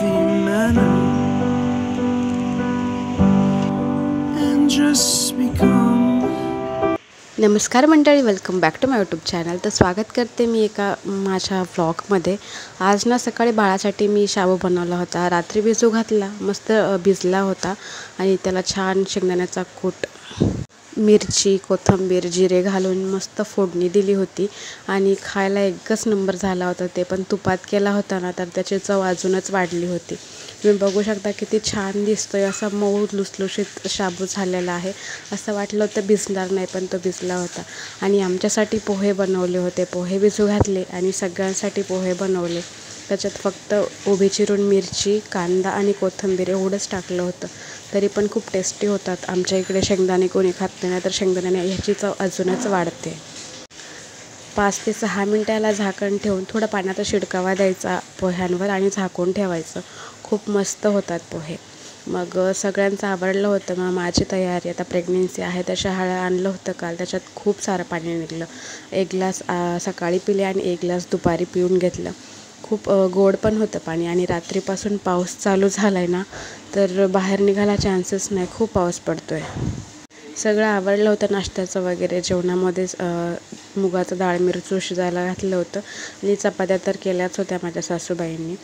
earthly manner and just become. नमस्कार मंडळी, welcome back to my YouTube channel. तर स्वागत करते मी एका माझ्या व्लॉगमध्ये. आज ना सकाळी बाळासाठी मी शाबू बनवला होता. रात्री भिजू घातला, मस्त भिजला होता आणि त्याला छान शेंगदाण्याचा कूट, मिरची, कोथिंबीर, जिरे घालून मस्त फोडणी दिली होती आणि खायला एकच नंबर झाला होता. ते पण तुपात केला होता ना, तर त्याची चव अजूनच वाढली होती. तुम्ही बघू शकता किती छान दिसतोय. असा मऊ लुसलुशीत शाबू झालेला आहे. असं वाटलं होतं भिजणार नाही, पण तो भिजला होता. आणि आमच्यासाठी पोहे बनवले होते. पोहे भिजू घातले आणि सगळ्यांसाठी पोहे बनवले. त्याच्यात फक्त उभी चिरून मिरची, कांदा आणि कोथिंबीर एवढंच टाकलं होतं. तरी पण खूप टेस्टी होतात. आमच्या इकडे शेंगदाणे कोणी खात नाही, तर शेंगदाण्याने ह्याची चव अजूनच वाढते. 5 ते 6 मिनिटाला झाकण ठेवून थोडा पाण्याचा शिडकावा द्यायचा पोह्यांवर आणि झाकून ठेवायचं. खूप मस्त होतात पोहे. मग सगळ्यांचं आवडलं होतं. मग माझी तयारी, आता प्रेग्नेन्सी आहे तर शहाळं आणलं होतं काल, त्याच्यात खूप सारं पाणी निघालं. 1 ग्लास सकाळी पिले आणि 1 ग्लास दुपारी पिऊन घेतलं. खूप गोड पण होतं पाणी. आणि रात्रीपासून पाऊस चालू झाला आहे ना, तर बाहेर निघायला चान्सेस नाही, खूप पाऊस पडतो आहे. सगळं आवडलं होतं नाश्त्याचं वगैरे. जेवणामध्येच मुगाचं डाळ मिरचू शिजायला घातलं होतं आणि चपात्या तर केल्याच होत्या माझ्या सासूबाईंनी.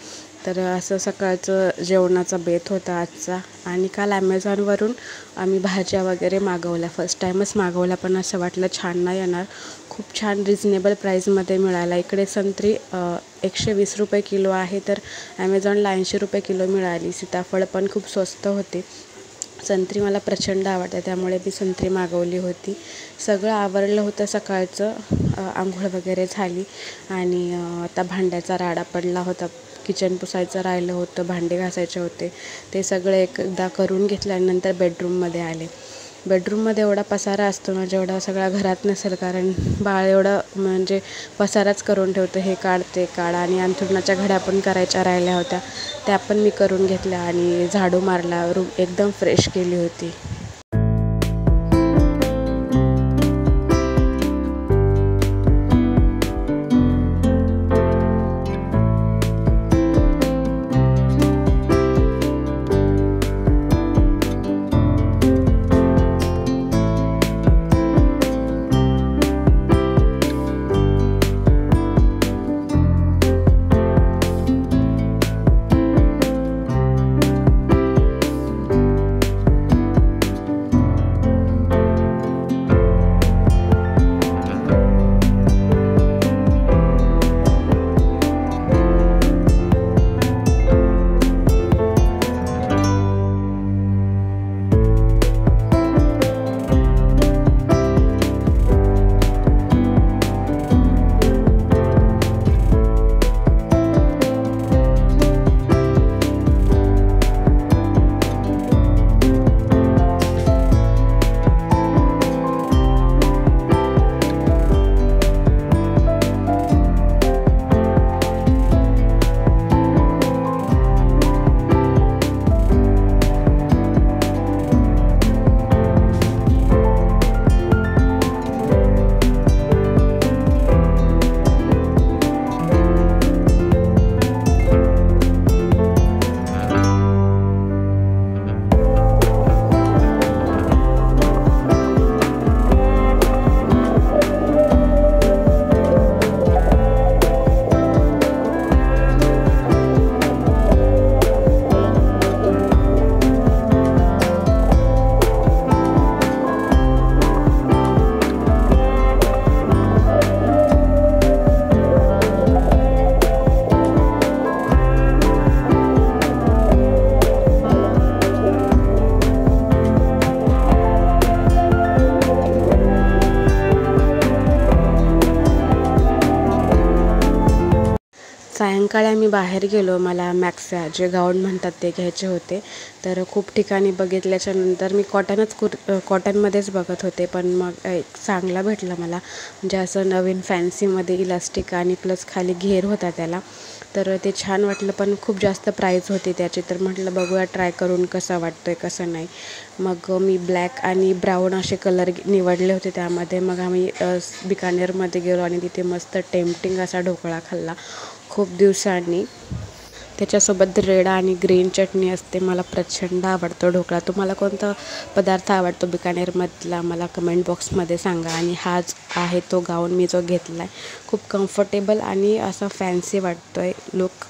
तर असं सकाळचं जेवणाचा बेत होता आजचा. आणि काल ॲमेझॉनवरून आम्ही भाज्या वगैरे मागवल्या. फर्स्ट टाईमच मागवल्या, पण असं वाटलं छान नाही येणार. खूप छान रिजनेबल प्राईजमध्ये मिळाला. इकडे संत्री 120 रुपये किलो आहे, तर ॲमेझॉनला 80 रुपये किलो मिळाली. सीताफळ पण खूप स्वस्त होते. संत्री मला प्रचंड आवडते, त्यामुळे मी संत्री मागवली होती. सगळं आवरलं होतं सकाळचं. आंघोळ वगैरे झाली आणि आता भांड्याचा राडा पडला होता. किचन पुसायचं राहिलं होतं, भांडे घासायचे होते. ते सगळं एकदा करून घेतलं आणि नंतर बेडरूममध्ये आले. बेडरूममध्ये एवढा पसारा असतो ना, जेवढा सगळा घरात नसेल, कारण बाळ एवढं म्हणजे पसाराच करून ठेवतं. हे काढ, ते काढ. आणि अंथरुणाच्या घड्या पण करायच्या राहिल्या होत्या, त्या पण मी करून घेतल्या आणि झाडू मारला. रूम एकदम फ्रेश केली होती. सायंकाळी आम्ही बाहेर गेलो. मला मॅक्सा जे गाऊन म्हणतात ते घ्यायचे होते. तर खूप ठिकाणी बघितल्याच्यानंतर मी कॉटनमध्येच बघत होते, पण मग एक चांगला भेटला मला. म्हणजे असं नवीन फॅन्सीमध्ये इलास्टिक आणि प्लस खाली घेर होता त्याला. तर ते छान वाटलं, पण खूप जास्त प्राईस होती त्याची. तर म्हटलं बघूया ट्राय करून कसा वाटतो आहे कसं नाही. मग मी ब्लॅक आणि ब्राऊन असे कलर निवडले होते त्यामध्ये. मग आम्ही बिकानेरमध्ये गेलो आणि तिथे मस्त टेम्पटिंग असा ढोकळा खाल्ला खूप दिवसांनी. त्याच्यासोबत रेड आणि ग्रीन चटणी असते. मला प्रचंड आवडतो ढोकळा. तुम्हाला कोणता पदार्थ आवडतो बिकानेरमधला मला कमेंट बॉक्समध्ये सांगा. आणि हाच आहे तो गाऊन मी जो घेतला आहे. खूप कम्फर्टेबल आणि असा फॅन्सी वाटतो आहे लुक.